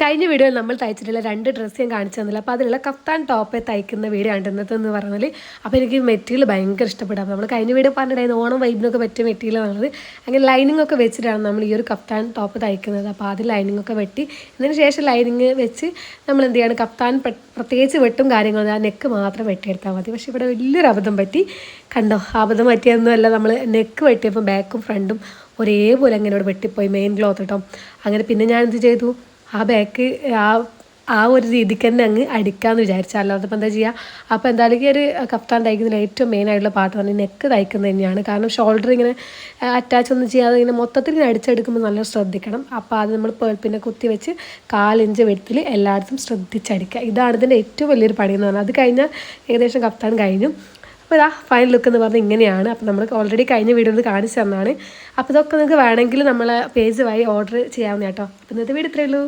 കഴിഞ്ഞ വീഡിയോയിൽ നമ്മൾ തയ്ച്ചിട്ടുള്ള 2 ഡ്രസ്സ് ഞാൻ കാണിച്ചു തന്നില്ല. അപ്പോൾ അതിലുള്ള കഫ്താൻ ടോപ്പ് തയ്ക്കുന്ന വീഡിയോ ആണ് ഇന്നത്തെന്ന് പറഞ്ഞാൽ. അപ്പോൾ എനിക്ക് മെറ്റീരിയൽ ഭയങ്കര ഇഷ്ടപ്പെട്ടു. അപ്പോൾ നമ്മൾ കഴിഞ്ഞ വീഡിയോ പറഞ്ഞിട്ടുണ്ടായിരുന്നു ഓണം വൈബിനൊക്കെ പറ്റിയ മെറ്റീരിയൽ എന്നുള്ളത്. അങ്ങനെ ലൈനിങ് ഒക്കെ വെച്ചിട്ടാണ് നമ്മൾ ഈ ഒരു കഫ്താൻ ടോപ്പ് തയ്ക്കുന്നത്. അപ്പോൾ ആദ്യം ലൈനിങ് ഒക്കെ വെട്ടി ഇതിന് ശേഷം ലൈനിങ് വെച്ച് നമ്മൾ എന്ത് ചെയ്യണം, കഫ്താൻ പ്രത്യേകിച്ച് വെട്ടും കാര്യങ്ങളും ആ നെക്ക് മാത്രം വെട്ടിയെടുത്താൽ മതി. പക്ഷേ ഇവിടെ വലിയൊരു അബദ്ധം പറ്റി. കണ്ടോ, അബദ്ധം പറ്റിയൊന്നുമല്ല, നമ്മൾ നെക്ക് വെട്ടിയപ്പോൾ ബാക്കും ഫ്രണ്ടും ഒരേപോലെ അങ്ങനെ വെട്ടിപ്പോയി, മെയിൻ ക്ലോത്ത് കേട്ടോ. അങ്ങനെ പിന്നെ ഞാൻ എന്ത് ചെയ്തു, ആ ബാക്ക് ആ ഒരു രീതിക്ക് തന്നെ അങ്ങ് അടിക്കാമെന്ന് വിചാരിച്ചു. അല്ലാതെ ഇപ്പം എന്താ ചെയ്യുക. അപ്പോൾ എന്തായാലും ഈ ഒരു കഫ്താൻ തയ്ക്കുന്നതിൽ ഏറ്റവും മെയിനായിട്ടുള്ള പാട്ട് പറഞ്ഞാൽ നെക്ക് തയ്ക്കുന്നത് തന്നെയാണ്. കാരണം ഷോൾഡർ ഇങ്ങനെ അറ്റാച്ച് ഒന്നും ചെയ്യാതെ ഇങ്ങനെ മൊത്തത്തിൽ ഇങ്ങനെ അടിച്ചെടുക്കുമ്പോൾ നല്ല ശ്രദ്ധിക്കണം. അപ്പോൾ അത് നമ്മൾ പിന്നെ കുത്തി വെച്ച് 1/4 ഇഞ്ച് വെട്ടിൽ എല്ലായിടത്തും ശ്രദ്ധിച്ചടിക്കുക. ഇതാണ് ഇതിൻ്റെ ഏറ്റവും വലിയൊരു പണിയെന്ന് പറഞ്ഞാൽ. അത് കഴിഞ്ഞാൽ ഏകദേശം കഫ്താൻ കഴിഞ്ഞു. അപ്പോൾ ഇതാ ഫൈനൽ ലുക്ക് എന്ന് പറഞ്ഞാൽ ഇങ്ങനെയാണ്. അപ്പോൾ നമ്മൾ ഓൾറെഡി കഴിഞ്ഞ വീഡിയോയിൽ കാണിച്ചു തന്നതാണ്. അപ്പോൾ ഇതൊക്കെ നിങ്ങൾക്ക് വേണമെങ്കിൽ നമ്മളെ പേജ് വഴി ഓർഡർ ചെയ്യാവുന്ന കേട്ടോ. അപ്പോൾ ഇന്നത്തെ വീഡിയോ ഇത്രയേ ഉള്ളൂ.